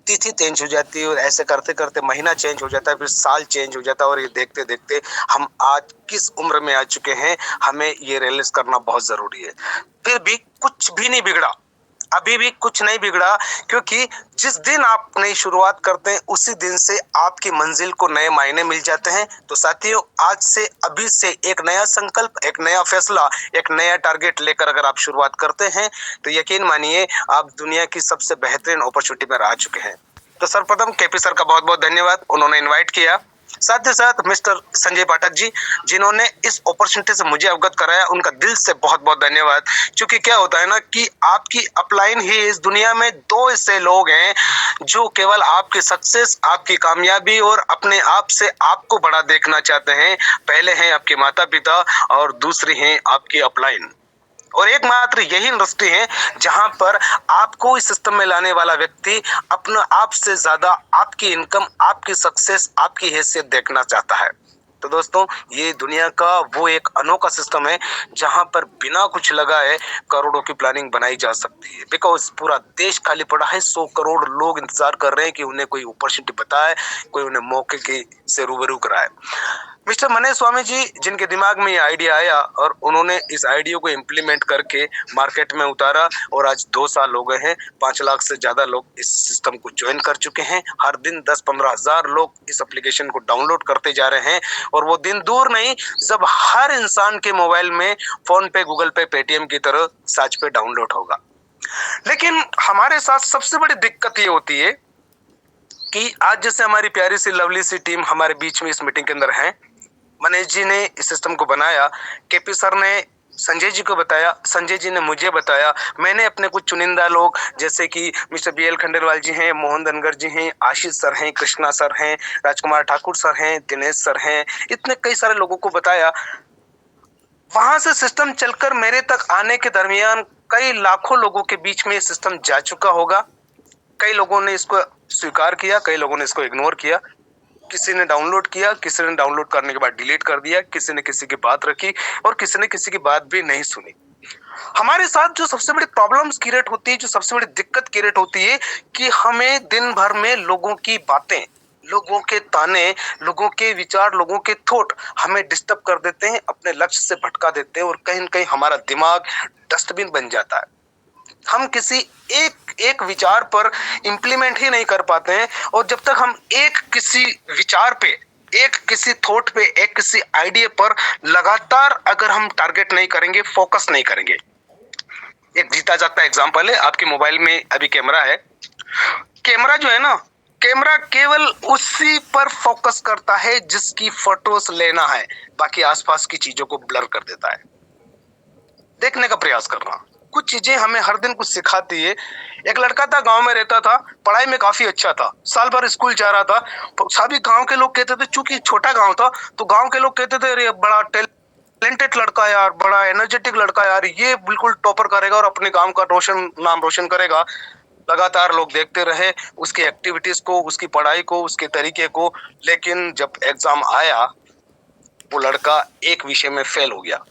तिथि चेंज हो जाती है और ऐसे करते करते महीना चेंज हो जाता है, फिर साल चेंज हो जाता है और ये देखते देखते हम आज किस उम्र में आ चुके हैं, हमें ये रियलाइज करना बहुत जरूरी है। फिर भी कुछ भी नहीं बिगड़ा, अभी भी कुछ नहीं बिगड़ा, क्योंकि जिस दिन आप नई शुरुआत करते हैं उसी दिन से आपकी मंजिल को नए मायने मिल जाते हैं। तो साथियों, आज से अभी से एक नया संकल्प, एक नया फैसला, एक नया टारगेट लेकर अगर आप शुरुआत करते हैं तो यकीन मानिए आप दुनिया की सबसे बेहतरीन अपॉर्चुनिटी पर आ चुके हैं। तो सर्वप्रथम केपी सर का बहुत बहुत धन्यवाद, उन्होंने इन्वाइट किया। साथ ही साथ मिस्टर संजय पाठक जी, जिन्होंने इस अपॉर्चुनिटी से मुझे अवगत कराया, उनका दिल से बहुत बहुत धन्यवाद। क्योंकि क्या होता है ना कि आपकी अपलाइन ही इस दुनिया में दो ऐसे लोग हैं जो केवल आपकी सक्सेस, आपकी कामयाबी और अपने आप से आपको बड़ा देखना चाहते हैं। पहले हैं आपके माता पिता और दूसरी हैं आपकी अपलाइन। और एकमात्र यही इंडस्ट्री है जहां पर आपको इस सिस्टम में लाने वाला व्यक्ति अपना आप से ज्यादा आपकी इनकम, आपकी सक्सेस, आपकी हैसियत देखना चाहता है। तो दोस्तों, ये दुनिया का वो एक अनोखा सिस्टम है जहां पर बिना कुछ लगाए करोड़ों की प्लानिंग बनाई जा सकती है। बिकॉज पूरा देश खाली पड़ा है, 100 करोड़ लोग इंतजार कर रहे हैं कि उन्हें कोई अपॉर्चुनिटी बताए, कोई उन्हें मौके के से रूबरू कराए। मिस्टर मनीष स्वामी जी, जिनके दिमाग में ये आइडिया आया और उन्होंने इस आइडिया को इम्प्लीमेंट करके मार्केट में उतारा और आज 2 साल हो गए हैं, 5 लाख से ज्यादा लोग इस सिस्टम को ज्वाइन कर चुके हैं। हर दिन 10-15 हजार लोग इस एप्लीकेशन को डाउनलोड करते जा रहे हैं और वो दिन दूर नहीं जब हर इंसान के मोबाइल में फोन पे, गूगल पे, पेटीएम की तरह साज पे डाउनलोड होगा। लेकिन हमारे साथ सबसे बड़ी दिक्कत ये होती है कि आज जैसे हमारी प्यारी सी लवली सी टीम हमारे बीच में इस मीटिंग के अंदर है, मनीष जी ने इस सिस्टम को बनाया, केपी सर ने संजय जी को बताया, संजय जी ने मुझे बताया, मैंने अपने कुछ चुनिंदा लोग जैसे कि मिस्टर BL खंडेलवाल जी हैं, मोहन धनगर जी हैं, आशीष सर हैं, कृष्णा सर हैं, राजकुमार ठाकुर सर हैं, दिनेश सर हैं, इतने कई सारे लोगों को बताया। वहां से सिस्टम चलकर मेरे तक आने के दरमियान कई लाखों लोगों के बीच में ये सिस्टम जा चुका होगा। कई लोगों ने इसको स्वीकार किया, कई लोगों ने इसको इग्नोर किया, किसी ने डाउनलोड किया, किसी ने डाउनलोड करने के बाद डिलीट कर दिया, किसी ने किसी की बात रखी और किसी ने किसी की बात भी नहीं सुनी। हमारे साथ जो सबसे बड़ी प्रॉब्लम्स क्रिएट होती है, जो सबसे बड़ी दिक्कत क्रिएट होती है कि हमें दिन भर में लोगों की बातें, लोगों के ताने, लोगों के विचार, लोगों के थॉट हमें डिस्टर्ब कर देते हैं, अपने लक्ष्य से भटका देते हैं और कहीं न कहीं हमारा दिमाग डस्टबिन बन जाता है। हम किसी एक विचार पर इंप्लीमेंट ही नहीं कर पाते हैं और जब तक हम एक किसी विचार पे, एक किसी थॉट पे, एक किसी आइडिया पर लगातार अगर हम टारगेट नहीं करेंगे, फोकस नहीं करेंगे। एक जीता जागता एग्जांपल है, आपके मोबाइल में अभी कैमरा है। कैमरा जो है ना, कैमरा केवल उसी पर फोकस करता है जिसकी फोटोज लेना है, बाकी आसपास की चीजों को ब्लर कर देता है। देखने का प्रयास करना, कुछ चीजें हमें हर दिन कुछ सिखाती है। एक लड़का था, गांव में रहता था, पढ़ाई में काफी अच्छा था, साल भर स्कूल जा रहा था। सभी गांव के लोग कहते थे, चूंकि छोटा गांव था तो गांव के लोग कहते थे अरे बड़ा टैलेंटेड लड़का यार, बड़ा एनर्जेटिक लड़का यार, ये बिल्कुल टॉपर करेगा और अपने गांव का नाम रोशन करेगा। लगातार लोग देखते रहे उसकी एक्टिविटीज को, उसकी पढ़ाई को, उसके तरीके को। लेकिन जब एग्जाम आया वो लड़का एक विषय में फेल हो गया।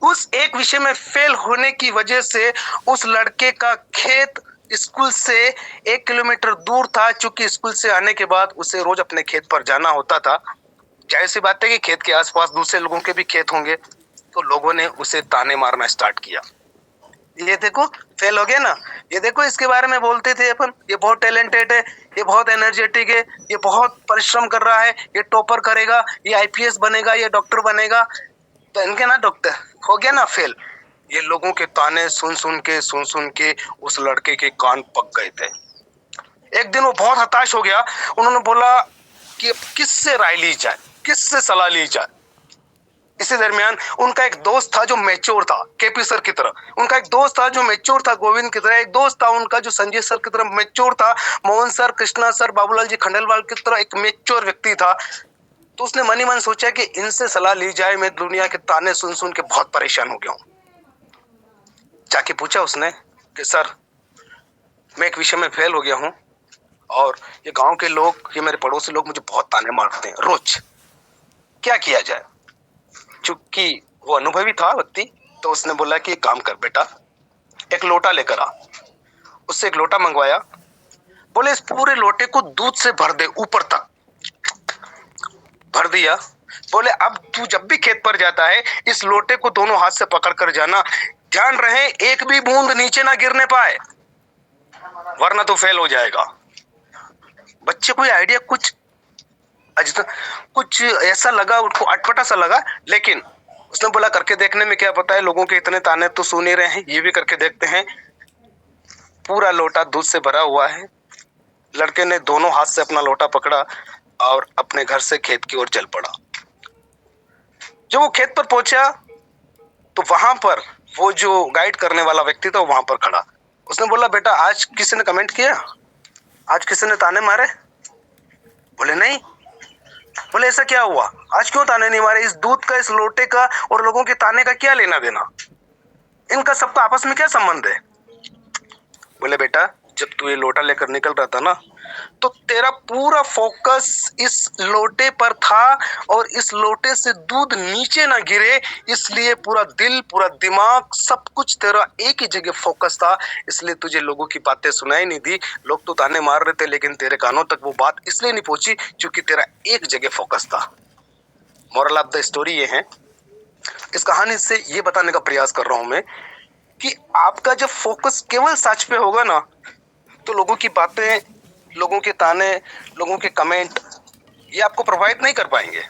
उस एक विषय में फेल होने की वजह से उस लड़के का खेत स्कूल से 1 किलोमीटर दूर था। चूंकि स्कूल से आने के बाद उसे रोज अपने खेत पर जाना होता था, जाहिर सी बात है कि खेत के आसपास दूसरे लोगों के भी खेत होंगे, तो लोगों ने उसे ताने मारना स्टार्ट किया। ये देखो फेल हो गया ना, ये देखो इसके बारे में बोलते थे अपन, ये बहुत टैलेंटेड है, ये बहुत एनर्जेटिक है, ये बहुत परिश्रम कर रहा है, ये टॉपर करेगा, ये IPS बनेगा, ये डॉक्टर बनेगा। तो इनके ना डॉक्टर हो गया ना फेल। ये लोगों के ताने सुन सुन के उस लड़के के कान पक गए थे। एक दिन वो बहुत हताश हो गया, उन्होंने बोला कि अब किससे राय ली जाए, किससे सलाह ली जाए। इसी दरमियान उनका एक दोस्त था जो मैच्योर था, केपी सर की तरह। उनका एक दोस्त था जो मैच्योर था, गोविंद की तरह। एक दोस्त था उनका जो संजय सर की तरह मैच्योर था, मोहन सर, कृष्णा सर, बाबूलाल जी खंडेलवाल की तरह एक मैच्योर व्यक्ति था। तो उसने मन ही मन सोचा कि इनसे सलाह ली जाए, मैं दुनिया के ताने सुन के बहुत परेशान हो गया हूं। जाके पूछा उसने कि सर, मैं एक विषय में फेल हो गया हूं और ये गांव के लोग, ये मेरे पड़ोसी लोग मुझे बहुत ताने मारते हैं रोज, क्या किया जाए। चूंकि वो अनुभवी था व्यक्ति, तो उसने बोला कि एक काम कर बेटा, एक लोटा लेकर आ। उससे एक लोटा मंगवाया, बोले इस पूरे लोटे को दूध से भर दे, ऊपर तक भर दिया। बोले अब तू जब भी खेत पर जाता है इस लोटे को दोनों हाथ से पकड़ कर जाना, ध्यान रहे एक भी बूंद नीचे ना गिरने पाए, वरना तो फेल हो जाएगा। बच्चे को ये आइडिया कुछ ऐसा लगा, उसको अटपटा सा लगा, लेकिन उसने बोला करके देखने में क्या पता है, लोगों के इतने ताने तो सुन ही रहे हैं, ये भी करके देखते हैं। पूरा लोटा दूध से भरा हुआ है। लड़के ने दोनों हाथ से अपना लोटा पकड़ा और अपने घर से खेत की ओर चल पड़ा। जब वो खेत पर पहुंचा तो वहां पर वो जो गाइड करने वाला व्यक्ति था वहां पर खड़ा। उसने बोला बेटा आज किसी ने कमेंट किया, आज किसी ने ताने मारे? बोले नहीं। बोले ऐसा क्या हुआ, आज क्यों ताने नहीं मारे? इस दूध का, इस लोटे का और लोगों के ताने का क्या लेना देना, इनका सबका आपस में क्या संबंध है? बोले बेटा जब तू ये लोटा लेकर निकल रहा था ना, तो तेरा पूरा फोकस इस लोटे पर था और इस लोटे से दूध नीचे ना गिरे, इसलिए पूरा दिल, पूरा दिमाग, सब कुछ तेरा एक ही जगह फोकस था। इसलिए तुझे लोगों की बातें सुनाई नहीं दी, लोग तो ताने मार रहे थे, लेकिन तेरे कानों तक वो बात इसलिए नहीं पहुंची क्योंकि तेरा एक जगह फोकस था। मोरल ऑफ द स्टोरी ये है, इस कहानी से ये बताने का प्रयास कर रहा हूं मैं कि आपका जब फोकस केवल सच पे होगा ना, तो लोगों की बातें, लोगों के ताने, लोगों के कमेंट ये आपको प्रभावित नहीं कर पाएंगे।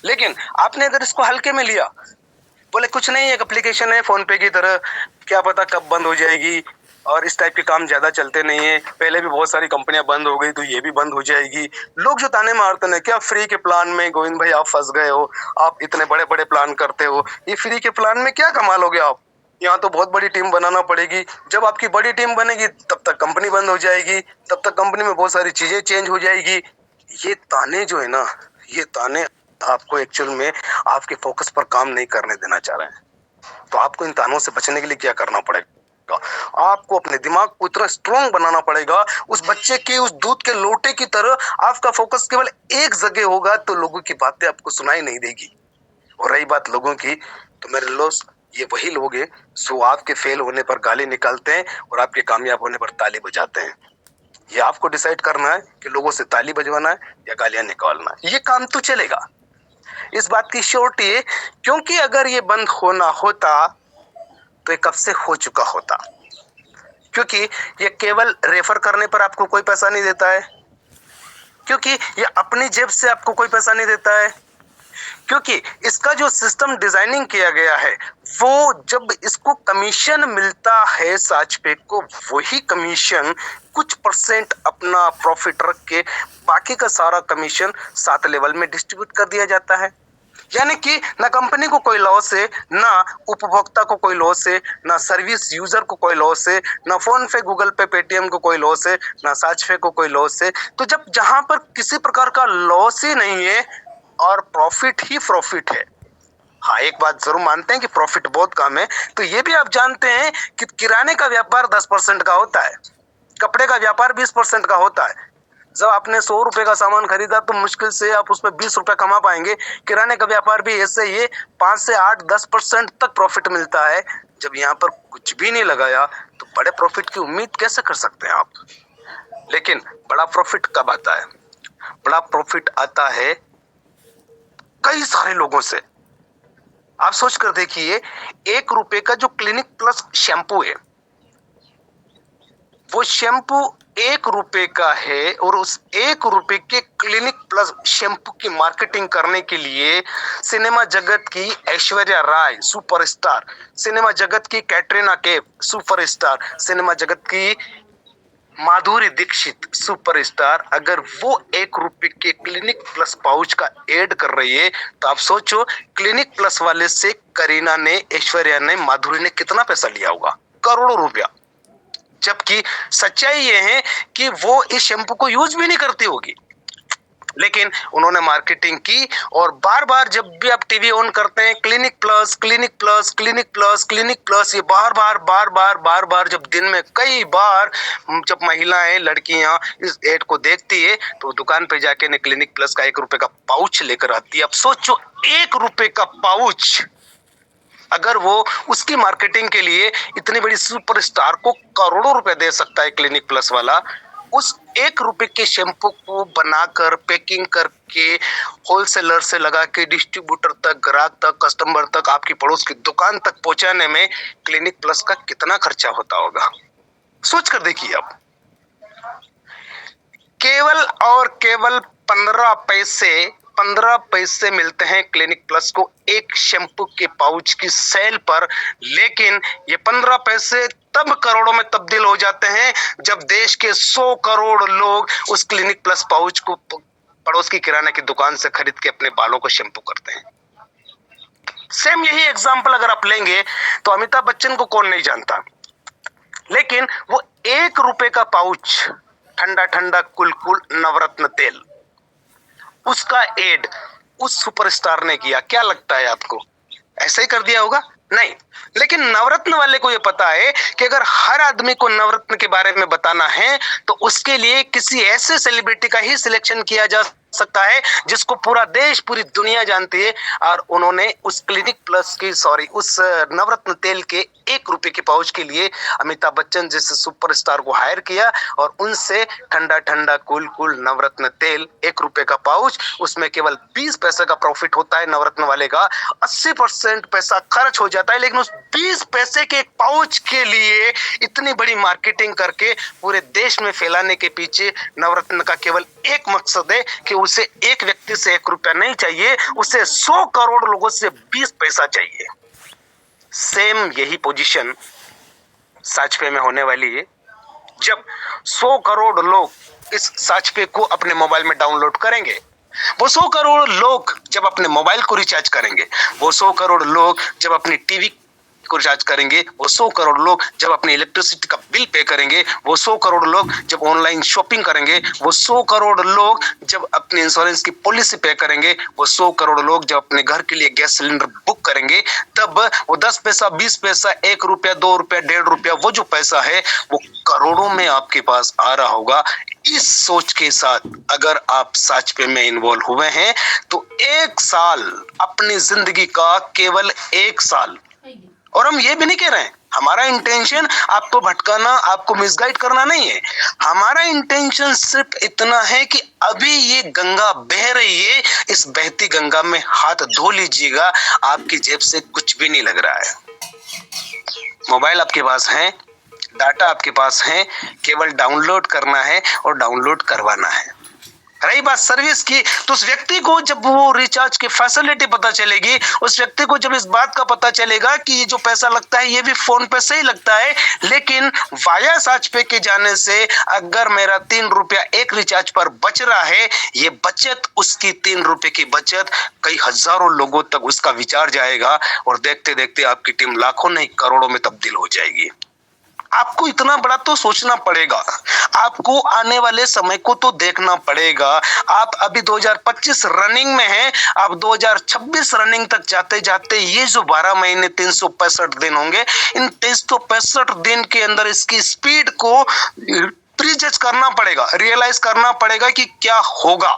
लेकिन आपने अगर इसको हल्के में लिया, बोले कुछ नहीं, एक एप्लीकेशन है फोन पे की तरह, क्या पता कब बंद हो जाएगी, और इस टाइप के काम ज्यादा चलते नहीं है, पहले भी बहुत सारी कंपनियां बंद हो गई तो ये भी बंद हो जाएगी। लोग जो ताने मारते हैं, क्या फ्री के प्लान में गोविंद भाई आप फंस गए हो, आप इतने बड़े बड़े प्लान करते हो, ये फ्री के प्लान में क्या कमा लोगे आप, यहाँ तो बहुत बड़ी टीम बनाना पड़ेगी, जब आपकी बड़ी टीम बनेगी तब तक कंपनी बंद हो जाएगी, तब तक कंपनी में बहुत सारी चीजें चेंज हो जाएगी। ये ताने जो है ना, ये ताने आपको एक्चुअल में आपके फोकस पर काम नहीं करने देना चाह रहे हैं। तो आपको इन तानों से बचने के लिए क्या करना पड़ेगा, आपको अपने दिमाग को इतना स्ट्रॉन्ग बनाना पड़ेगा, उस बच्चे के उस दूध के लोटे की तरह आपका फोकस केवल एक जगह होगा, तो लोगों की बातें आपको सुनाई नहीं देगी। और रही बात लोगों की, तो मेरे दोस्त ये वही लोग हैं जो आपके फेल होने पर गाली निकालते हैं और आपके कामयाब होने पर ताली बजाते हैं। ये आपको डिसाइड करना है कि लोगों से ताली बजवाना है या गालियां निकालना है। ये काम तो चलेगा, इस बात की श्योरिटी है, क्योंकि अगर ये बंद होना होता तो ये कब से हो चुका होता। क्योंकि ये केवल रेफर करने पर आपको कोई पैसा नहीं देता है, क्योंकि ये अपनी जेब से आपको कोई पैसा नहीं देता है, क्योंकि इसका जो सिस्टम डिजाइनिंग किया गया है, वो जब इसको कमीशन मिलता है साचपे को, वही कमीशन कुछ परसेंट अपना प्रॉफिट रख के बाकी का सारा कमीशन 7 लेवल में डिस्ट्रीब्यूट कर दिया जाता है। यानी कि ना कंपनी को कोई लॉस है, ना उपभोक्ता को कोई लॉस है, ना सर्विस यूजर को कोई लॉस है, ना फोन पे, गूगल पे, पेटीएम को कोई लॉस है, ना साचपे को कोई लॉस है। तो जब जहां पर किसी प्रकार का लॉस ही नहीं है और प्रॉफिट ही प्रॉफिट है, हाँ एक बात जरूर मानते हैं कि प्रॉफिट बहुत कम है, तो ये भी आप जानते हैं कि किराने का व्यापार 10% का होता है, कपड़े का व्यापार 20% का होता है। जब आपने 100 रुपए का सामान खरीदा तो मुश्किल से आप उसमें 20 रुपए कमा पाएंगे। किराने का व्यापार भी ऐसे ही 5 से 8-10% तक प्रॉफिट मिलता है। जब यहाँ पर कुछ भी नहीं लगाया तो बड़े प्रॉफिट की उम्मीद कैसे कर सकते हैं आप? लेकिन बड़ा प्रॉफिट कब आता है? बड़ा प्रॉफिट आता है कई सारे लोगों से। आप सोच कर देखिए, 1 रुपए का जो क्लिनिक प्लस शैम्पू है, वो शैम्पू 1 रुपए का है, और उस 1 रुपए के क्लिनिक प्लस शैम्पू की मार्केटिंग करने के लिए सिनेमा जगत की ऐश्वर्या राय सुपरस्टार, सिनेमा जगत की कैटरीना कैफ सुपरस्टार, सिनेमा जगत की माधुरी दीक्षित सुपरस्टार, अगर वो 1 रुपए के क्लिनिक प्लस पाउच का एड कर रही है, तो आप सोचो क्लिनिक प्लस वाले से करीना ने, ऐश्वर्या ने, माधुरी ने कितना पैसा लिया होगा? करोड़ों रुपया। जबकि सच्चाई ये है कि वो इस शैम्पू को यूज भी नहीं करती होगी, लेकिन उन्होंने मार्केटिंग की। और बार बार जब भी आप टीवी ऑन करते हैं, clinic plus, clinic plus, clinic plus, clinic plus, ये बार बार जब दिन में कई बार जब महिलाएं, लड़कियां इस एड को देखती है, तो दुकान पे जाके ने क्लिनिक प्लस का 1 रुपए का पाउच लेकर आती है। अब सोचो 1 रुपए का पाउच, अगर वो उसकी मार्केटिंग के लिए इतनी बड़ी सुपरस्टार को करोड़ों रुपए दे सकता है क्लिनिक प्लस वाला, उस 1 रुपए के शैम्पू को बनाकर पैकिंग करके होलसेलर से लगा के डिस्ट्रीब्यूटर तक, ग्राहक तक, कस्टमर तक, आपकी पड़ोस की दुकान तक पहुंचाने में क्लिनिक प्लस का कितना खर्चा होता होगा, सोच कर देखिए आप। केवल और केवल 15 पैसे मिलते हैं क्लिनिक प्लस को एक शैम्पू के पाउच की सेल पर, लेकिन ये 15 पैसे तब करोड़ों में तब्दील हो जाते हैं जब देश के 100 करोड़ लोग उस क्लिनिक प्लस पाउच को पड़ोस की किराना की दुकान से खरीद के अपने बालों को शैम्पू करते हैं। सेम यही एग्जाम्पल अगर आप लेंगे तो अमिताभ बच्चन को कौन नहीं जानता, लेकिन वो 1 रुपए का पाउच ठंडा ठंडा कुल कुल नवरत्न तेल, उसका एड उस सुपरस्टार ने किया। क्या लगता है आपको, ऐसे ही कर दिया होगा? नहीं, लेकिन नवरत्न वाले को ये पता है कि अगर हर आदमी को नवरत्न के बारे में बताना है तो उसके लिए किसी ऐसे सेलिब्रिटी का ही सिलेक्शन किया जा सकता है जिसको पूरा देश, पूरी दुनिया जानती है। और उन्होंने उस क्लिनिक प्लस की उस नवरत्न तेल के 1 रुपए के पाउच के लिए अमिताभ बच्चन जैसे सुपरस्टार को हायर किया और उनसे ठंडा ठंडा कूल कूल नवरत्न तेल 1 रुपए का पाउच, उसमें केवल 20 पैसे का प्रॉफिट होता है नवरत्न वाले का, 80% पैसा खर्च हो जाता है, लेकिन उस 20 पैसे के पाउच के लिए इतनी बड़ी मार्केटिंग करके पूरे देश में फैलाने के पीछे नवरत्न का केवल एक मकसद है कि उसे एक व्यक्ति से 1 रुपया नहीं चाहिए, उसे 100 करोड़ लोगों से 20 पैसा चाहिए। सेम यही पोजीशन साचपे में होने वाली है। जब 100 करोड़ लोग इस साचपे को अपने मोबाइल में डाउनलोड करेंगे, वो 100 करोड़ लोग जब अपने मोबाइल को रिचार्ज करेंगे, वो 100 करोड़ लोग जब अपनी टीवी को रिचार्ज करेंगे, वो 100 करोड़ लोग जब अपनी इलेक्ट्रिसिटी का बिल पे करेंगे, वो 100 करोड़ लोग जब ऑनलाइन शॉपिंग करेंगे, वो 100 करोड़ लोग जब अपने इंश्योरेंस की पॉलिसी पे करेंगे, वो 100 करोड़ लोग जब अपने घर के लिए गैस सिलेंडर बुक करेंगे, तब वो 10 पैसा, 20 पैसा, 1 रुपया, 2 रुपया, 1.5 रुपया, वो जो पैसा है वो करोड़ों में आपके पास आ रहा होगा। इस सोच के साथ अगर आप साचपे में इन्वॉल्व हुए हैं तो 1 साल अपनी जिंदगी का, केवल 1 साल, और हम ये भी नहीं कह रहे हैं हमारा इंटेंशन आपको भटकाना, आपको मिसगाइड करना नहीं है। हमारा इंटेंशन सिर्फ इतना है कि अभी ये गंगा बह रही है, इस बहती गंगा में हाथ धो लीजिएगा, आपकी जेब से कुछ भी नहीं लग रहा है। मोबाइल आपके पास है, डाटा आपके पास है, केवल डाउनलोड करना है और डाउनलोड करवाना है। रही बात सर्विस की, तो उस व्यक्ति को जब वो रिचार्ज की फैसिलिटी पता चलेगी, उस व्यक्ति को जब इस बात का पता चलेगा कि ये जो पैसा लगता है ये भी फोन पे से ही लगता है, लेकिन वाया साचपे के जाने से अगर मेरा 3 रुपया एक रिचार्ज पर बच रहा है, ये बचत, उसकी 3 रुपए की बचत कई हजारों लोगों तक उसका विचार जाएगा और देखते देखते आपकी टीम लाखों नहीं करोड़ों में तब्दील हो जाएगी। आपको इतना बड़ा तो सोचना पड़ेगा, आपको आने वाले समय को तो देखना पड़ेगा। आप अभी 2025 रनिंग में हैं, आप 2026 रनिंग तक जाते जाते ये जो 12 महीने 365 दिन होंगे, इन 365 दिन के अंदर इसकी स्पीड को प्रीजज करना पड़ेगा, रियलाइज करना पड़ेगा कि क्या होगा।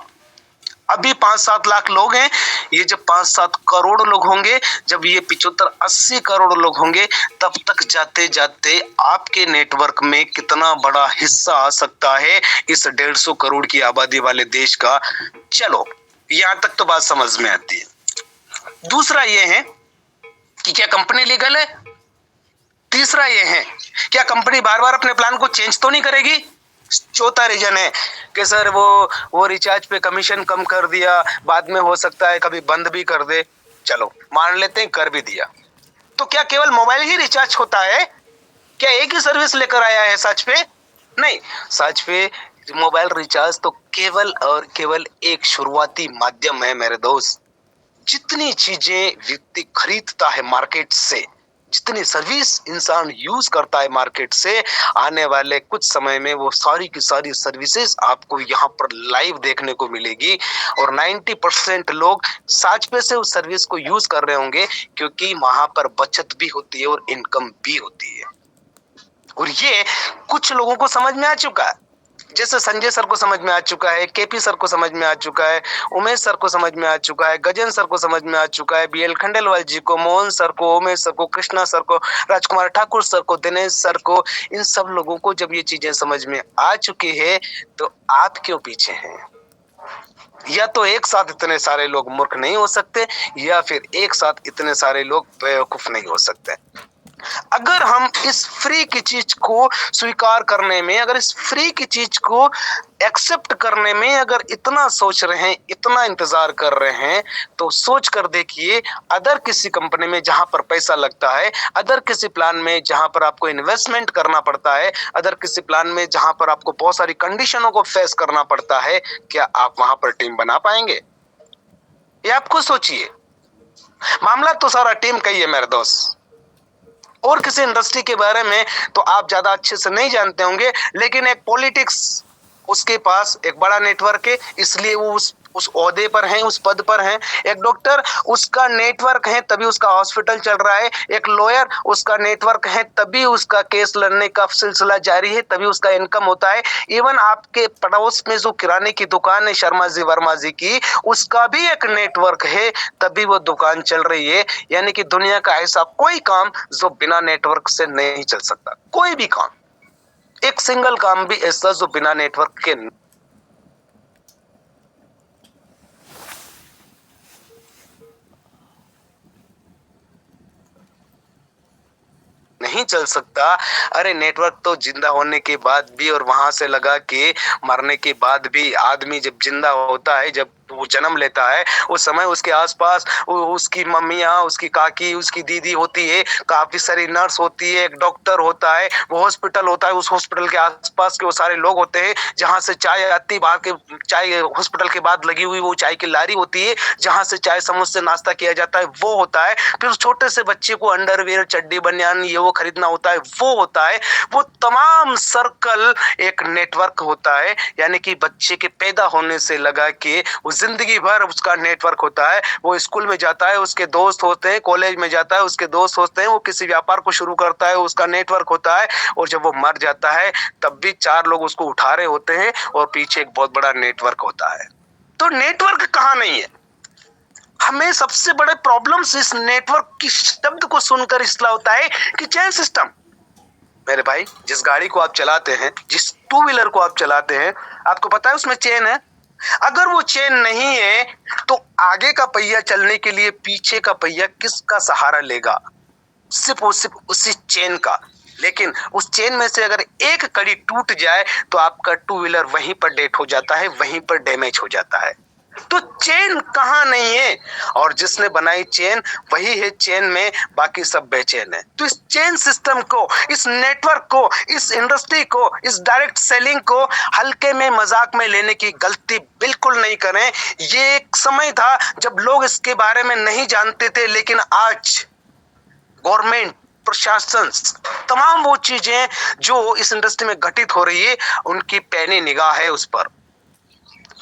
अभी 5-7 लाख लोग हैं, ये जब 5-7 करोड़ लोग होंगे, जब ये 75-80 करोड़ लोग होंगे, तब तक जाते जाते आपके नेटवर्क में कितना बड़ा हिस्सा आ सकता है इस 150 करोड़ की आबादी वाले देश का। चलो यहां तक तो बात समझ में आती है। दूसरा ये है कि क्या कंपनी लीगल है? तीसरा ये है क्या कंपनी बार बार अपने प्लान को चेंज तो नहीं करेगी? चौथा रीजन है कि सर वो रिचार्ज पे कमीशन कम कर दिया, बाद में हो सकता है कभी बंद भी कर दे। चलो मान लेते हैं कर भी दिया, तो क्या केवल मोबाइल ही रिचार्ज होता है? क्या एक ही सर्विस लेकर आया है साचपे? नहीं, साचपे मोबाइल रिचार्ज तो केवल और केवल एक शुरुआती माध्यम है मेरे दोस्त। जितनी चीजें व्यक्ति खरीदता है मार्केट से, जितनी सर्विस इंसान यूज करता है मार्केट से, आने वाले कुछ समय में वो सारी की सारी सर्विसेज आपको यहाँ पर लाइव देखने को मिलेगी और 90% लोग साचपे से उस सर्विस को यूज कर रहे होंगे, क्योंकि वहां पर बचत भी होती है और इनकम भी होती है। और ये कुछ लोगों को समझ में आ चुका है, जैसे संजय सर को समझ में आ चुका है, केपी सर को समझ में आ चुका है, उमेश सर को समझ में आ चुका है, गजेंद्र सर को समझ में आ चुका है, बीएल खंडेलवाल जी को, मोहन सर को, उमेश सर को, कृष्णा सर को, राजकुमार ठाकुर सर को, दिनेश सर को, इन सब लोगों को जब ये चीजें समझ में आ चुकी है तो आप क्यों पीछे हैं? या तो एक साथ इतने सारे लोग मूर्ख नहीं हो सकते, या फिर एक साथ इतने सारे लोग बेवकूफ नहीं हो सकते। अगर हम इस फ्री की चीज को स्वीकार करने में, अगर इस फ्री की चीज को एक्सेप्ट करने में अगर इतना सोच रहे हैं, इतना इंतजार कर रहे हैं, तो सोच कर देखिए अदर किसी कंपनी में जहां पर पैसा लगता है, अदर किसी प्लान में जहां पर आपको इन्वेस्टमेंट करना पड़ता है, अदर किसी प्लान में जहां पर आपको बहुत सारी कंडीशनों को फेस करना पड़ता है, क्या आप वहां पर टीम बना पाएंगे? ये आप खुद सोचिए। मामला तो सारा टीम का ही है मेरे दोस्त। और किसी इंडस्ट्री के बारे में तो आप ज्यादा अच्छे से नहीं जानते होंगे, लेकिन एक पॉलिटिक्स, उसके पास एक बड़ा नेटवर्क है, इसलिए वो उस ओहदे पर हैं, उस पद पर हैं। एक डॉक्टर, उसका नेटवर्क है तभी उसका हॉस्पिटल चल रहा है। एक लॉयर, उसका नेटवर्क है तभी उसका केस लड़ने का सिलसिला जारी है, तभी उसका इनकम होता है। इवन आपके पड़ोस में जो किराने की दुकान है शर्मा जी वर्मा जी की, उसका भी एक नेटवर्क है, तभी वो दुकान चल रही है। यानी कि दुनिया का ऐसा कोई काम जो बिना नेटवर्क से नहीं चल सकता, कोई भी काम, एक सिंगल काम भी ऐसा जो बिना नेटवर्क के नहीं चल सकता। अरे नेटवर्क तो जिंदा होने के बाद भी और वहां से लगा के मरने के बाद भी, आदमी जब जिंदा होता है, जब वो जन्म लेता है, उस समय उसके आसपास उसकी मम्मियाँ, उसकी काकी, उसकी दीदी होती है, काफी सारी नर्स होती है, एक डॉक्टर होता है, वो हॉस्पिटल होता है, उस हॉस्पिटल के आसपास के वो सारे लोग होते हैं, जहां से चाय आती, बाहर के चाय हॉस्पिटल के बाद लगी हुई वो चाय की लारी होती है, जहां से चाय समोसे नाश्ता किया जाता है, वो होता है। फिर उस छोटे से बच्चे को अंडरवियर, चड्डी, बनियान ये वो खरीदना होता है, वो होता है। वो तमाम सर्कल एक नेटवर्क होता है। यानी कि बच्चे के पैदा होने से लगा के वो जिंदगी भर उसका नेटवर्क होता है। वो स्कूल में जाता है, उसके दोस्त होते हैं, कॉलेज में जाता है, उसके दोस्त होते हैं, वो किसी व्यापार को शुरू करता है, उसका नेटवर्क होता है। और जब वो मर जाता है तब भी 4 लोग उसको उठा रहे होते हैं और पीछे एक बहुत बड़ा नेटवर्क होता है। तो नेटवर्क कहाँ नहीं है? हमें सबसे बड़े प्रॉब्लम्स इस नेटवर्क की शब्द को सुनकर इसलिए होता है कि चेन सिस्टम। मेरे भाई, जिस गाड़ी को आप चलाते हैं, जिस टू व्हीलर को आप चलाते हैं, आपको पता है उसमें चेन है। अगर वो चेन नहीं है तो आगे का पहिया चलने के लिए पीछे का पहिया किसका सहारा लेगा? सिर्फ उसी चेन का। लेकिन उस चेन में से अगर एक कड़ी टूट जाए तो आपका टू व्हीलर वहीं पर डेट हो जाता है, वहीं पर डैमेज हो जाता है। तो चेन कहाँ नहीं है? और जिसने बनाई चेन वही है चेन में, बाकी सब बेचैन है। तो इस चेन सिस्टम को, इस नेटवर्क को, इस इंडस्ट्री को, इस डायरेक्ट सेलिंग को हल्के में, मजाक में लेने की गलती बिल्कुल नहीं करें। ये एक समय था जब लोग इसके बारे में नहीं जानते थे, लेकिन आज गवर्नमेंट, प्रशासन, तमाम वो चीजें जो इस इंडस्ट्री में घटित हो रही है, उनकी पैनी निगाह है उस पर।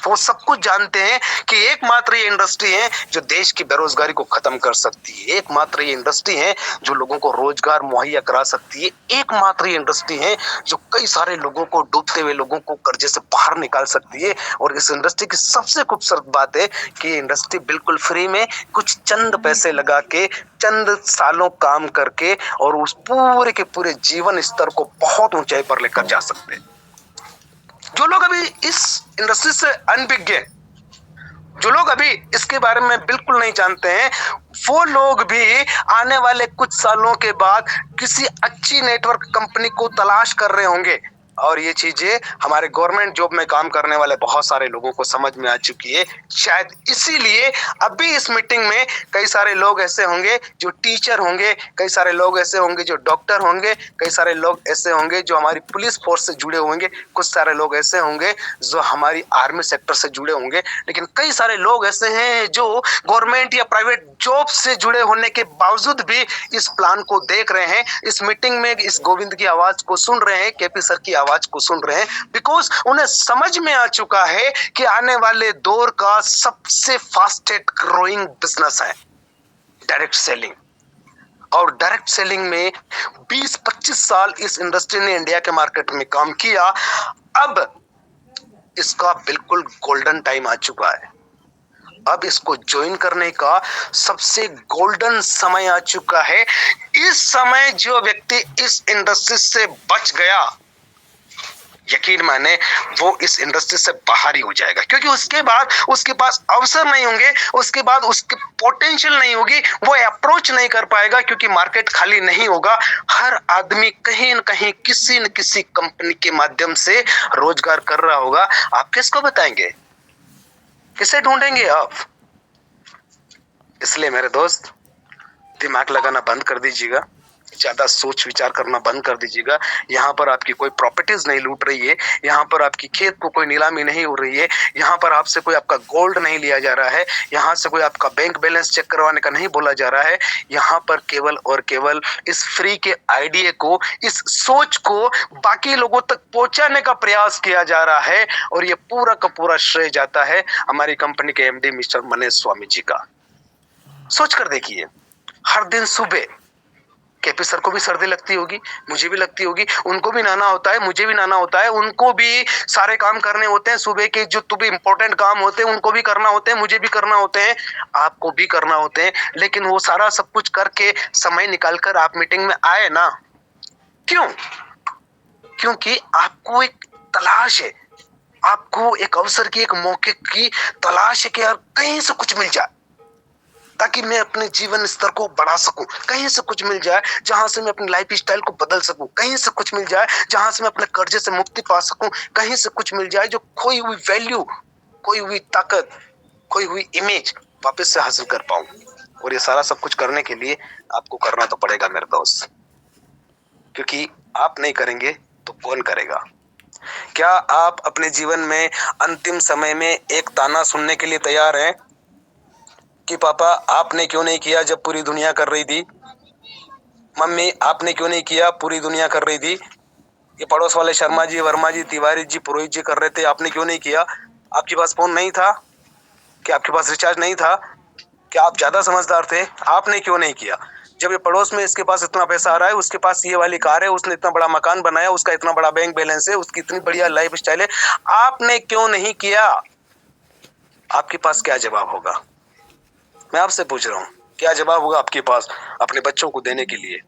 वो सब कुछ जानते हैं कि एकमात्र ये इंडस्ट्री है जो देश की बेरोजगारी को खत्म कर सकती है। एकमात्र ये इंडस्ट्री है जो लोगों को रोजगार मुहैया करा सकती है। एकमात्र ये इंडस्ट्री है जो कई सारे लोगों को, डूबते हुए लोगों को कर्जे से बाहर निकाल सकती है। और इस इंडस्ट्री की सबसे खूबसूरत बात है कि ये इंडस्ट्री बिल्कुल फ्री में, कुछ चंद पैसे लगा के, चंद सालों काम करके, और उस पूरे के पूरे जीवन स्तर को बहुत ऊंचाई पर लेकर जा सकते हैं। जो लोग अभी इस इंडस्ट्री से अनभिज्ञ हैं, जो लोग अभी इसके बारे में बिल्कुल नहीं जानते हैं, वो लोग भी आने वाले कुछ सालों के बाद किसी अच्छी नेटवर्क कंपनी को तलाश कर रहे होंगे। और ये चीजें हमारे गवर्नमेंट जॉब में काम करने वाले बहुत सारे लोगों को समझ में आ चुकी है। शायद इसीलिए अभी इस मीटिंग में कई सारे लोग ऐसे होंगे जो टीचर होंगे, कई सारे लोग ऐसे होंगे जो डॉक्टर होंगे, कई सारे लोग ऐसे होंगे जो हमारी पुलिस फोर्स से जुड़े होंगे, कुछ सारे लोग ऐसे होंगे जो हमारी आर्मी सेक्टर से जुड़े होंगे। लेकिन कई सारे लोग ऐसे हैं जो गवर्नमेंट या प्राइवेट जॉब से जुड़े होने के बावजूद भी इस प्लान को देख रहे हैं, इस मीटिंग में इस गोविंद की आवाज को सुन रहे हैं, केपी सर की आवाज को सुन रहे हैं, बिकॉज उन्हें समझ में आ चुका है कि आने वाले दौर का सबसे फास्टेस्ट ग्रोइंग बिजनेस है डायरेक्ट सेलिंग। और डायरेक्ट सेलिंग में 20-25 साल इस इंडस्ट्री ने इंडिया के मार्केट में काम किया। अब इसका बिल्कुल गोल्डन टाइम आ चुका है। अब इसको ज्वाइन करने का सबसे गोल्डन समय आ चुका है। इस समय जो व्यक्ति इस इंडस्ट्री से बच गया, यकीन माने वो इस इंडस्ट्री से बाहर ही हो जाएगा, क्योंकि उसके बाद उसके पास अवसर नहीं होंगे, उसके बाद उसके पोटेंशियल नहीं होगी, वो अप्रोच नहीं कर पाएगा, क्योंकि मार्केट खाली नहीं होगा। हर आदमी कहीं न कहीं किसी न किसी कंपनी के माध्यम से रोजगार कर रहा होगा। आप किसको बताएंगे, किसे ढूंढेंगे आप? इसलिए मेरे दोस्त, दिमाग लगाना बंद कर दीजिएगा, ज्यादा सोच विचार करना बंद कर दीजिएगा। यहाँ पर आपकी कोई प्रॉपर्टीज नहीं लूट रही है, यहाँ पर आपकी खेत को कोई नीलामी नहीं हो रही है, यहाँ पर आपसे कोई आपका गोल्ड नहीं लिया जा रहा है, यहाँ से कोई आपका बैंक बैलेंस चेक करवाने का नहीं बोला जा रहा है। यहाँ पर केवल और केवल इस फ्री के आइडिया को, इस सोच को बाकी लोगों तक पहुंचाने का प्रयास किया जा रहा है, और ये पूरा का पूरा श्रेय जाता है हमारी कंपनी के एमडी मिस्टर मनीष स्वामी जी का। सोच कर देखिए, हर दिन सुबह केपी सर को भी सर्दी लगती होगी, मुझे भी लगती होगी, उनको भी नहाना होता है, मुझे भी नहाना होता है, उनको भी सारे काम करने होते हैं, सुबह के जो तो भी इंपॉर्टेंट काम होते हैं उनको भी करना होते हैं, मुझे भी करना होते हैं, आपको भी करना होते हैं। लेकिन वो सारा सब कुछ करके समय निकालकर आप मीटिंग में आए ना, क्यों? क्योंकि आपको एक तलाश है, आपको एक अवसर की, एक मौके की तलाश है कि यार कहीं से कुछ मिल जाए, ताकि मैं अपने जीवन स्तर को बढ़ा सकूं, कहीं से कुछ मिल जाए जहां से मैं अपनी लाइफ स्टाइल को बदल सकूं, कहीं से कुछ मिल जाए जहां से मैं अपने कर्जे से मुक्ति पा सकूं, कहीं से कुछ मिल जाए जो खोई हुई वैल्यू, खोई हुई ताकत, खोई हुई इमेज वापस से हासिल कर पाऊं। और ये सारा सब कुछ करने के लिए आपको करना तो पड़ेगा मेरे दोस्त, क्योंकि आप नहीं करेंगे तो कौन करेगा? क्या आप अपने जीवन में अंतिम समय में एक ताना सुनने के लिए तैयार हैं कि पापा आपने क्यों नहीं किया जब पूरी दुनिया कर रही थी? मम्मी आपने क्यों नहीं किया, पूरी दुनिया कर रही थी? ये पड़ोस वाले शर्मा जी, वर्मा जी, तिवारी जी, पुरोहित जी कर रहे थे, आपने क्यों नहीं किया? आपके पास फोन नहीं था? क्या आपके पास रिचार्ज नहीं था? क्या आप ज्यादा समझदार थे? आपने क्यों नहीं किया? जब ये पड़ोस में इसके पास इतना पैसा आ रहा है, उसके पास ये वाली कार है, उसने इतना बड़ा मकान बनाया, उसका इतना बड़ा बैंक बैलेंस है, उसकी इतनी बढ़िया लाइफ स्टाइल है, आपने क्यों नहीं किया? आपके पास क्या जवाब होगा? मैं आपसे पूछ रहा हूँ, क्या जवाब होगा आपके पास अपने बच्चों को देने के लिए?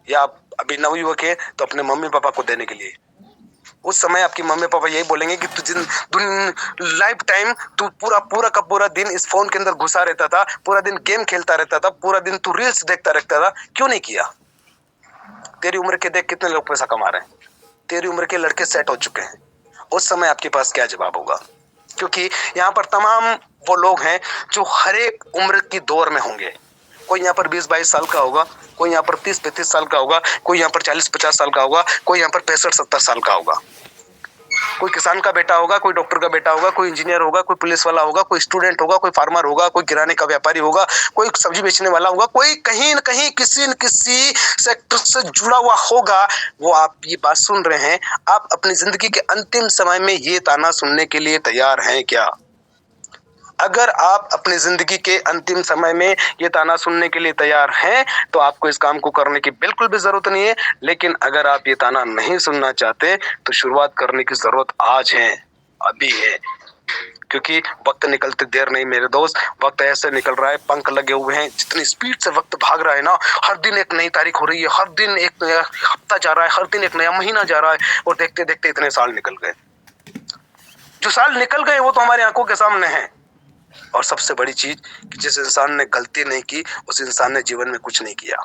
या आप अभी नवयुवक है तो अपने मम्मी पापा को देने के लिए? उस समय आपकी मम्मी पापा यही बोलेंगे कि तू लाइफ टाइम तू पूरा पूरा का पूरा दिन इस फोन के अंदर घुसा रहता था, पूरा दिन गेम खेलता रहता था, पूरा दिन तू रील्स देखता रहता था, क्यों नहीं किया? तेरी उम्र के देख कितने लोग पैसा कमा रहे हैं, तेरी उम्र के लड़के सेट हो चुके हैं। उस समय आपके पास क्या जवाब होगा? क्योंकि यहाँ पर तमाम वो लोग हैं जो हर एक उम्र की दौर में होंगे। कोई यहाँ पर 20-22 साल का होगा, कोई यहाँ पर 30-35 साल का होगा, कोई यहाँ पर 40-50 साल का होगा, कोई यहाँ पर 65-70 साल का होगा। कोई किसान का बेटा होगा, कोई डॉक्टर का बेटा होगा, कोई इंजीनियर होगा, कोई पुलिस वाला होगा, कोई स्टूडेंट होगा, कोई फार्मर होगा, कोई किराने का व्यापारी होगा, कोई सब्जी बेचने वाला होगा, कोई कहीं न कहीं किसी न किसी सेक्टर से जुड़ा हुआ होगा। वो आप ये बात सुन रहे हैं, आप अपनी जिंदगी के अंतिम समय में ये ताना सुनने के लिए तैयार हैं क्या? अगर आप अपनी जिंदगी के अंतिम समय में ये ताना सुनने के लिए तैयार हैं तो आपको इस काम को करने की बिल्कुल भी जरूरत नहीं है। लेकिन अगर आप ये ताना नहीं सुनना चाहते तो शुरुआत करने की जरूरत आज है, अभी है, क्योंकि वक्त निकलते देर नहीं मेरे दोस्त। वक्त ऐसे निकल रहा है, पंख लगे हुए हैं, जितनी स्पीड से वक्त भाग रहा है ना, हर दिन एक नई तारीख हो रही है, हर दिन एक नया हफ्ता जा रहा है, हर दिन एक नया महीना जा रहा है, और देखते देखते इतने साल निकल गए। जो साल निकल गए वो तो हमारी आंखों के सामने है। और सबसे बड़ी चीज कि जिस इंसान ने गलती नहीं की उस इंसान ने जीवन में कुछ नहीं किया,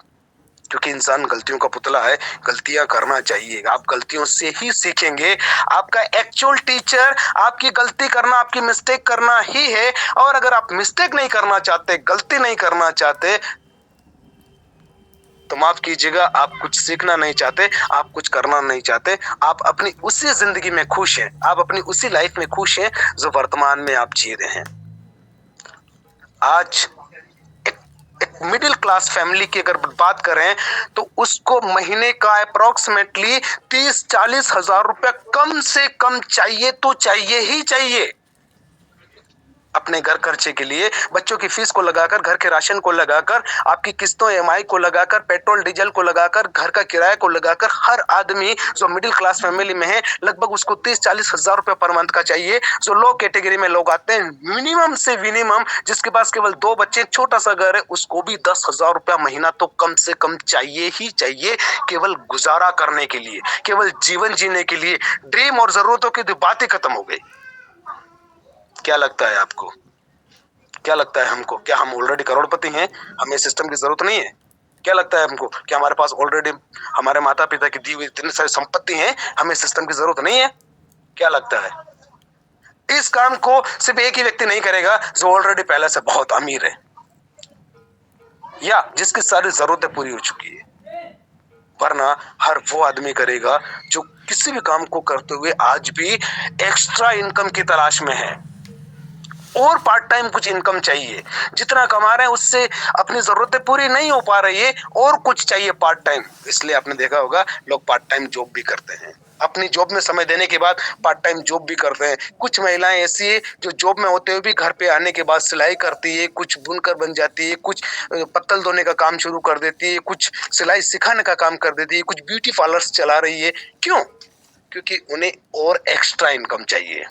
क्योंकि इंसान गलतियों का पुतला है। गलतियां करना चाहिए, आप गलतियों से ही सीखेंगे। आपका एक्चुअल टीचर आपकी गलती करना, आपकी मिस्टेक करना ही है। और अगर आप मिस्टेक नहीं करना चाहते, गलती नहीं करना चाहते, तो माफ कीजिएगा, आप कुछ सीखना नहीं चाहते, आप कुछ करना नहीं चाहते, आप अपनी उसी जिंदगी में खुश हैं, आप अपनी उसी लाइफ में खुश हैं जो वर्तमान में आप जी रहे हैं। आज एक मिडिल क्लास फैमिली की अगर बात करें तो उसको महीने का अप्रोक्सीमेटली 30-40 हजार रुपया कम से कम चाहिए तो चाहिए ही चाहिए। अपने घर खर्चे के लिए, बच्चों की फीस को लगाकर, घर के राशन को लगाकर, आपकी किस्तों EMI को लगाकर, पेट्रोल डीजल को लगाकर, घर का किराया को लगाकर, हर आदमी जो मिडिल क्लास फैमिली में है लगभग उसको 30-40 हजार रुपए पर मंथ का चाहिए। जो लो कैटेगरी में लोग आते हैं, मिनिमम से मिनिमम जिसके पास केवल 2 बच्चे, छोटा सा घर है, उसको भी 10,000 रुपया महीना तो कम से कम चाहिए ही चाहिए, केवल गुजारा करने के लिए, केवल जीवन जीने के लिए। ड्रीम और जरूरतों की बातें खत्म हो गई। क्या लगता है आपको? क्या लगता है हमको? क्या हम ऑलरेडी करोड़पति हैं? हमें सिस्टम की जरूरत नहीं है? क्या लगता है हमको? क्या हमारे पास ऑलरेडी हमारे माता पिता की दी हुई इतनी सारी संपत्ति है, हमें सिस्टम की जरूरत नहीं है? क्या लगता है? इस काम को सिर्फ एक ही व्यक्ति नहीं करेगा जो ऑलरेडी पहले से बहुत अमीर है या जिसकी सारी जरूरतें पूरी हो चुकी है, वरना हर वो आदमी करेगा जो किसी भी काम को करते हुए आज भी एक्स्ट्रा इनकम की तलाश में है और पार्ट टाइम कुछ इनकम चाहिए। जितना कमा रहे हैं उससे अपनी जरूरतें पूरी नहीं हो पा रही है और कुछ चाहिए पार्ट टाइम। इसलिए आपने देखा होगा लोग पार्ट टाइम जॉब भी करते हैं, अपनी जॉब में समय देने के बाद पार्ट टाइम जॉब भी करते हैं। कुछ महिलाएं ऐसी है जो जॉब में होते हुए भी घर पे आने के बाद सिलाई करती है, कुछ बुनकर बन जाती है, कुछ पत्तल धोने का काम शुरू कर देती है, कुछ सिलाई सिखाने का काम कर देती है, कुछ ब्यूटी पार्लर्स चला रही है। क्यों? क्योंकि उन्हें और एक्स्ट्रा इनकम चाहिए।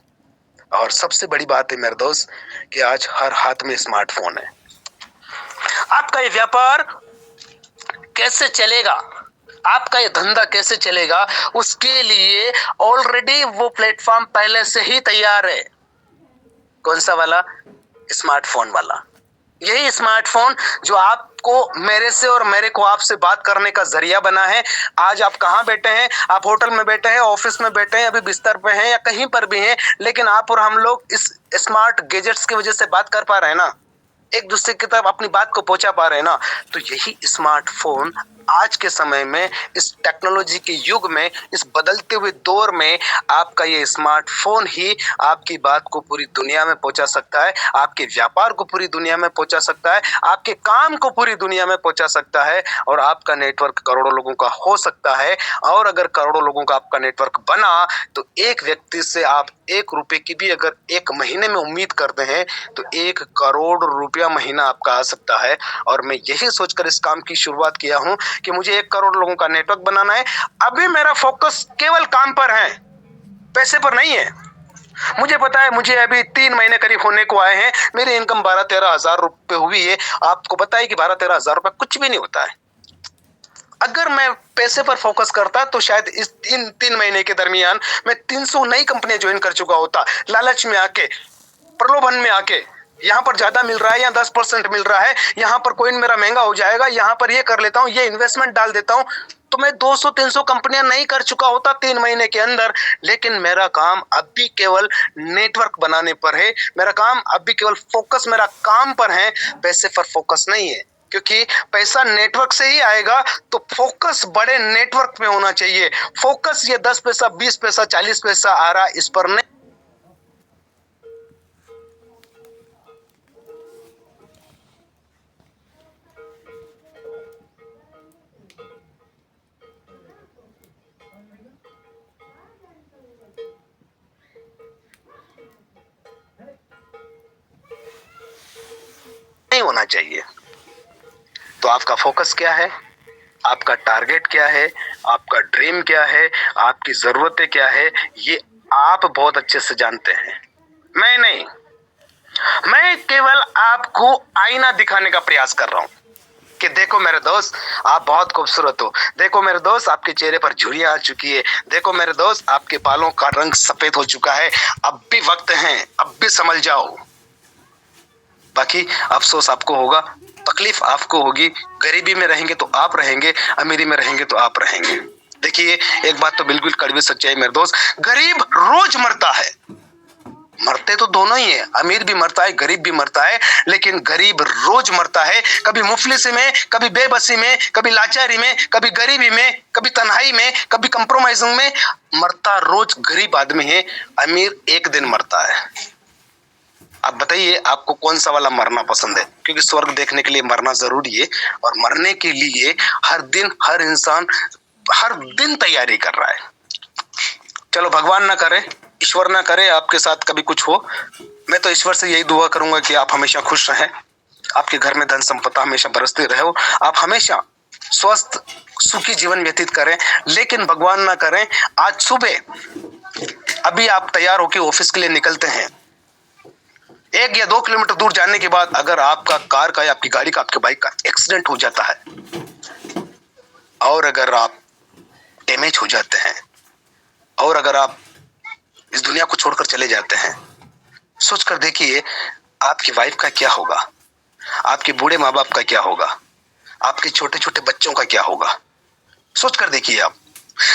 और सबसे बड़ी बात है मेरे दोस्त कि आज हर हाथ में स्मार्टफोन है। आपका ये व्यापार कैसे चलेगा, आपका ये धंधा कैसे चलेगा, उसके लिए ऑलरेडी वो प्लेटफॉर्म पहले से ही तैयार है। कौन सा वाला? स्मार्टफोन वाला। यही स्मार्टफोन जो आपको मेरे से और मेरे को आपसे बात करने का जरिया बना है। आज आप कहाँ बैठे हैं? आप होटल में बैठे हैं, ऑफिस में बैठे हैं, अभी बिस्तर पे हैं या कहीं पर भी हैं, लेकिन आप और हम लोग इस स्मार्ट गैजेट्स की वजह से बात कर पा रहे हैं ना, एक दूसरे की तरफ अपनी बात को पहुंचा पा रहे हैं ना। तो यही स्मार्टफोन आज के समय में, इस टेक्नोलॉजी के युग में, इस बदलते हुए दौर में आपका ये स्मार्टफोन ही आपकी बात को पूरी दुनिया में पहुंचा सकता है, आपके व्यापार को पूरी दुनिया में पहुंचा सकता है, आपके काम को पूरी दुनिया में पहुंचा सकता है और आपका नेटवर्क करोड़ों लोगों का हो सकता है। और अगर करोड़ों लोगों का आपका नेटवर्क बना तो एक व्यक्ति से आप 1 रुपए की भी अगर एक महीने में उम्मीद करते हैं तो 1 करोड़ रुपया महीना आपका आ सकता है। और मैं यही सोचकर इस काम की शुरुआत किया हूं कि मुझे 1 करोड़ लोगों का नेटवर्क बनाना है। अभी मेरा फोकस केवल काम पर है, पैसे पर नहीं है। मुझे पता है, मुझे अभी 3 महीने करीब होने को आए हैं, मेरी इनकम 12-13 हजार रुपए हुई है। आपको पता है कि 12-13 हजार रुपए कुछ भी नहीं होता है। अगर मैं पैसे पर फोकस करता तो शायद इस 3 महीने के दरमियान मैं 300 नई कंपनियां ज्वाइन कर चुका होता। लालच में आके, प्रलोभन में आके, यहाँ पर ज्यादा मिल रहा है या 10% मिल रहा है, यहाँ पर कोइन मेरा महंगा हो जाएगा, यहाँ पर ये कर लेता हूँ, ये इन्वेस्टमेंट डाल देता हूँ, तो मैं 200-300 कंपनियां नहीं कर चुका होता 3 महीने के अंदर। लेकिन मेरा काम अब भी केवल नेटवर्क बनाने पर है, मेरा काम अब भी केवल फोकस मेरा काम पर है, पैसे पर फोकस नहीं है। क्योंकि पैसा नेटवर्क से ही आएगा, तो फोकस बड़े नेटवर्क पे होना चाहिए। फोकस ये 10 पैसा, 20 पैसा, 40 पैसा आ रहा इस पर नहीं होना चाहिए। तो आपका फोकस क्या है? आपका टारगेट क्या है? आपका ड्रीम क्या है? आपकी जरूरतें क्या है? ये आप बहुत अच्छे से जानते हैं, मैं नहीं। मैं केवल आपको आईना दिखाने का प्रयास कर रहा हूं कि देखो मेरे दोस्त, आप बहुत खूबसूरत हो। देखो मेरे दोस्त, आपके चेहरे पर झुर्रियां आ चुकी है। देखो मेरे दोस्त, आपके बालों का रंग सफेद हो चुका है। अब भी वक्त है, अब भी संभल जाओ। बाकी अफसोस आपको होगा, तकलीफ आपको होगी। गरीबी में रहेंगे तो आप रहेंगे, अमीरी में रहेंगे तो आप रहेंगे। देखिए, एक बात तो बिल्कुल कड़वी सच्चाई मेरे दोस्त, गरीब रोज मरता है। मरते तो दोनों ही है, अमीर भी मरता है, गरीब भी मरता है, लेकिन गरीब रोज मरता है। कभी मुफलिसी में, कभी बेबसी में, कभी लाचारी में, कभी गरीबी में, कभी तन्हाई में, कभी कंप्रोमाइजिंग में। मरता रोज गरीब आदमी है, अमीर एक दिन मरता है। आप बताइए, आपको कौन सा वाला मरना पसंद है? क्योंकि स्वर्ग देखने के लिए मरना जरूरी है और मरने के लिए हर दिन हर इंसान हर दिन तैयारी कर रहा है। चलो, भगवान ना करे, ईश्वर ना करे आपके साथ कभी कुछ हो, मैं तो ईश्वर से यही दुआ करूंगा कि आप हमेशा खुश रहें, आपके घर में धन संपदा हमेशा बरसती रहे, आप हमेशा स्वस्थ सुखी जीवन व्यतीत करें। लेकिन भगवान ना करें, आज सुबह अभी आप तैयार होकर ऑफिस के लिए निकलते हैं, 1 या 2 किलोमीटर दूर जाने के बाद अगर आपका कार का या आपकी गाड़ी का आपके बाइक का एक्सीडेंट हो जाता है और अगर आप डैमेज हो जाते हैं और अगर आप इस दुनिया को छोड़कर चले जाते हैं, सोच कर देखिए आपकी वाइफ का क्या होगा, आपके बूढ़े माँ बाप का क्या होगा, आपके छोटे छोटे बच्चों का क्या होगा। सोच कर देखिए आप,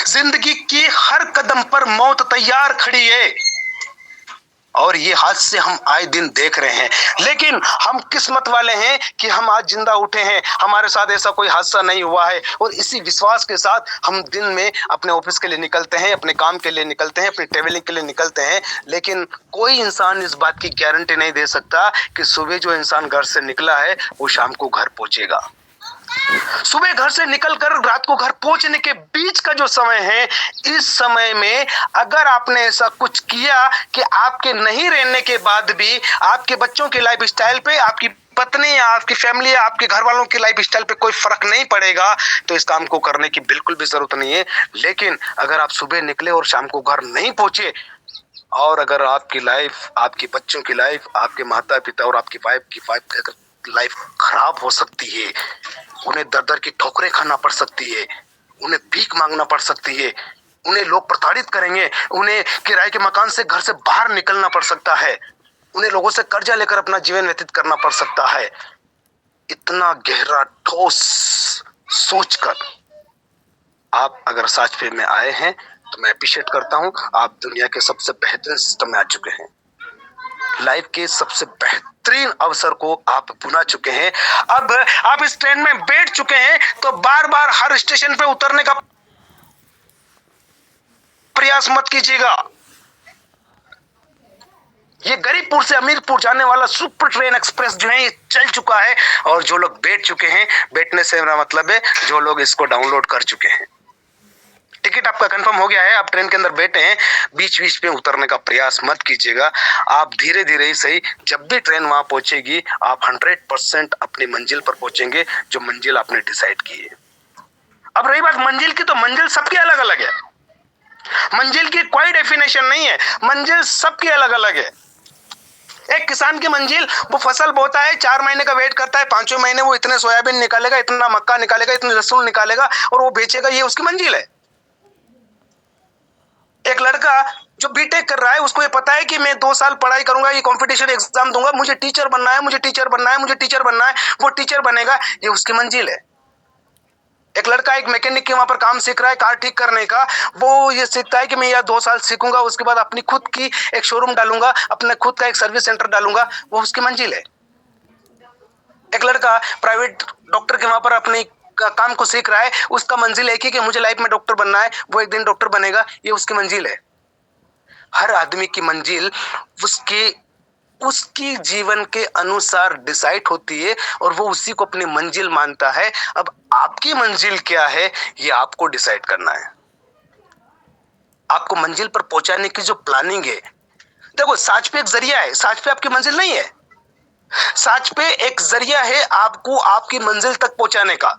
जिंदगी की हर कदम पर मौत तैयार खड़ी है और ये हादसे हम आए दिन देख रहे हैं। लेकिन हम किस्मत वाले हैं कि हम आज जिंदा उठे हैं, हमारे साथ ऐसा कोई हादसा नहीं हुआ है और इसी विश्वास के साथ हम दिन में अपने ऑफिस के लिए निकलते हैं, अपने काम के लिए निकलते हैं, अपनी ट्रेवलिंग के लिए निकलते हैं। लेकिन कोई इंसान इस बात की गारंटी नहीं दे सकता कि सुबह जो इंसान घर से निकला है वो शाम को घर पहुंचेगा। सुबह घर से निकलकर रात को घर पहुंचने के बीच का जो समय है, इस समय में अगर आपने ऐसा कुछ किया कि आपके नहीं रहने के बाद भी आपके बच्चों की लाइफ स्टाइल पे, आपकी पत्नी या आपकी फैमिली या आपके घर वालों की लाइफ स्टाइल पे कोई फर्क नहीं पड़ेगा, तो इस काम को करने की बिल्कुल भी जरूरत नहीं है। लेकिन अगर आप सुबह निकले और शाम को घर नहीं पहुंचे और अगर आपकी लाइफ, आपके बच्चों की लाइफ, आपके माता पिता और आपकी वाइफ की लाइफ खराब हो सकती है, उन्हें दर दर की ठोकरें खाना पड़ सकती है, उन्हें भीख मांगना पड़ सकती है, उन्हें लोग प्रताड़ित करेंगे, उन्हें किराए के मकान से घर से बाहर निकलना पड़ सकता है, उन्हें लोगों से कर्जा लेकर अपना जीवन व्यतीत करना पड़ सकता है। इतना गहरा ठोस सोचकर आप अगर साच पे में आए हैं तो मैं अप्रिशिएट करता हूं। आप दुनिया के सबसे बेहतरीन सिस्टम में आ चुके हैं, लाइफ के सबसे बेहतरीन अवसर को आप बुना चुके हैं। अब आप इस ट्रेन में बैठ चुके हैं तो बार बार हर स्टेशन पे उतरने का प्रयास मत कीजिएगा। ये गरीबपुर से अमीरपुर जाने वाला सुपर ट्रेन एक्सप्रेस जो है ये चल चुका है और जो लोग बैठ चुके हैं, बैठने से मेरा मतलब है जो लोग इसको डाउनलोड कर चुके हैं, टिकट आपका कंफर्म हो गया है, आप ट्रेन के अंदर बैठे हैं, बीच बीच में उतरने का प्रयास मत कीजिएगा। आप धीरे धीरे ही सही, जब भी ट्रेन वहां पहुंचेगी आप 100% अपनी मंजिल पर पहुंचेंगे, जो मंजिल आपने डिसाइड की है। अब रही बात मंजिल की, तो मंजिल सबकी अलग अलग है, मंजिल की कोई डेफिनेशन नहीं है, मंजिल सबकी अलग अलग है। एक किसान की मंजिल, वो फसल बोता है, 4 महीने का वेट करता है, 5वें महीने वो इतने सोयाबीन निकालेगा, इतना मक्का निकालेगा, इतने लहसुन निकालेगा और वो बेचेगा, ये उसकी मंजिल है। एक लड़का जो बीटेक कर रहा है, उसको ये पता है कि मैं 2 साल पढ़ाई करूंगा, ये कंपटीशन एग्जाम दूंगा, मुझे टीचर बनना है, मुझे टीचर बनना है, मुझे टीचर बनना है, वो टीचर बनेगा, ये उसकी मंजिल है। एक लड़का एक मैकेनिक के वहां पर काम सीख रहा है, कार ठीक करने का, वो ये सीखता है कि मैं यह 2 साल सीखूंगा, उसके बाद अपनी खुद की एक शोरूम डालूंगा, अपने खुद का एक सर्विस सेंटर डालूंगा, वो उसकी मंजिल है। एक लड़का प्राइवेट डॉक्टर के वहां पर अपने काम को सीख रहा है, उसका मंजिल एक ही कि मुझे लाइफ में डॉक्टर बनना है, वो एक दिन डॉक्टर बनेगा, ये उसकी मंजिल है। हर आदमी की मंजिल उसकी जीवन के अनुसार डिसाइड होती है और वो उसी को अपनी मंजिल मानता है। अब आपकी मंजिल क्या है ये आपको डिसाइड करना है। आपको मंजिल पर पहुंचाने की जो प्लानिंग है, देखो साच पे एक जरिया है, साच पे आपकी मंजिल नहीं है, साच पे एक जरिया है आपको आपकी मंजिल तक पहुंचाने का।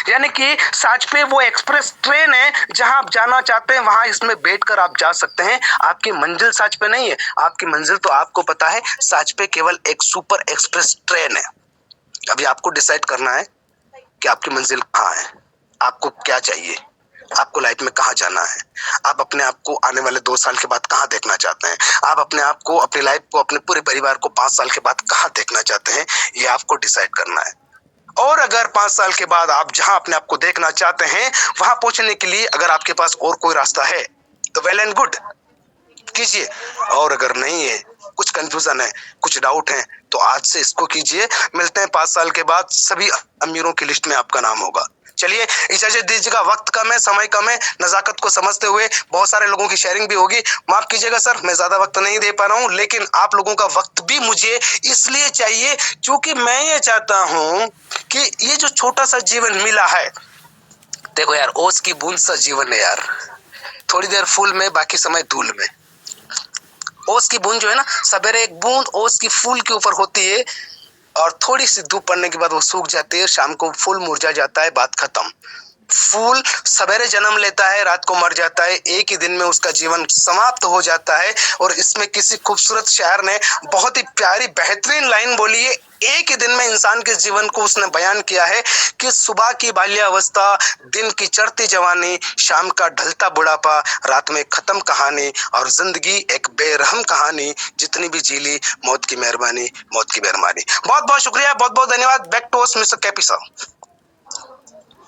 यानी कि साच पे वो एक्सप्रेस ट्रेन है, जहां आप जाना चाहते हैं वहां इसमें बैठकर आप जा सकते हैं। आपकी मंजिल साच पे नहीं है, आपकी मंजिल तो आपको पता है, साच पे केवल एक सुपर एक्सप्रेस ट्रेन है। अभी आपको डिसाइड करना है कि आपकी मंजिल कहाँ है, आपको क्या चाहिए, आपको लाइफ में कहाँ जाना है, आप अपने आप को आने वाले 2 साल के बाद कहाँ देखना चाहते हैं, आप अपने आप को, अपनी लाइफ को, अपने पूरे परिवार को 5 साल के बाद कहाँ देखना चाहते हैं, ये आपको डिसाइड करना है। और अगर 5 साल के बाद आप जहां अपने आप को देखना चाहते हैं वहां पहुंचने के लिए अगर आपके पास और कोई रास्ता है तो वेल एंड गुड कीजिए, और अगर नहीं है, कुछ कंफ्यूजन है, कुछ डाउट है, तो आज से इसको कीजिए। मिलते हैं 5 साल के बाद, सभी अमीरों की लिस्ट में आपका नाम होगा। चलिए इजाजत दीजिएगा, वक्त कम है, समय कम है, नजाकत को समझते हुए बहुत सारे लोगों की शेयरिंग भी होगी, माफ कीजिएगा सर, मैं ज्यादा वक्त नहीं दे पा रहा हूं, लेकिन आप लोगों का वक्त भी मुझे इसलिए चाहिए क्योंकि मैं ये चाहता हूं कि ये जो छोटा सा जीवन मिला है, देखो यार, ओस की बूंद सा जीवन है यार, थोड़ी देर फूल में, बाकी समय धूल में। ओस की बूंद जो है ना, सवेरे एक बूंद ओस की फूल के ऊपर होती है और थोड़ी सी धूप पड़ने के बाद वो सूख जाती है, शाम को फूल मुरझा जाता है, बात खत्म। फूल सवेरे जन्म लेता है, रात को मर जाता है, एक ही दिन में उसका जीवन समाप्त हो जाता है। और इसमें किसी खूबसूरत शायर ने बहुत ही प्यारी बेहतरीन लाइन बोली है, एक ही दिन में इंसान के जीवन को उसने बयान किया है कि सुबह की बाल्यावस्था, दिन की चढ़ती जवानी, शाम का ढलता बुढ़ापा, रात में खत्म कहानी और जिंदगी एक बेरहम कहानी, जितनी भी जी ली मौत की मेहरबानी, मौत की मेहरबानी। बहुत बहुत शुक्रिया, बहुत बहुत धन्यवाद। बैक टू मिस्टर कैपी साहब।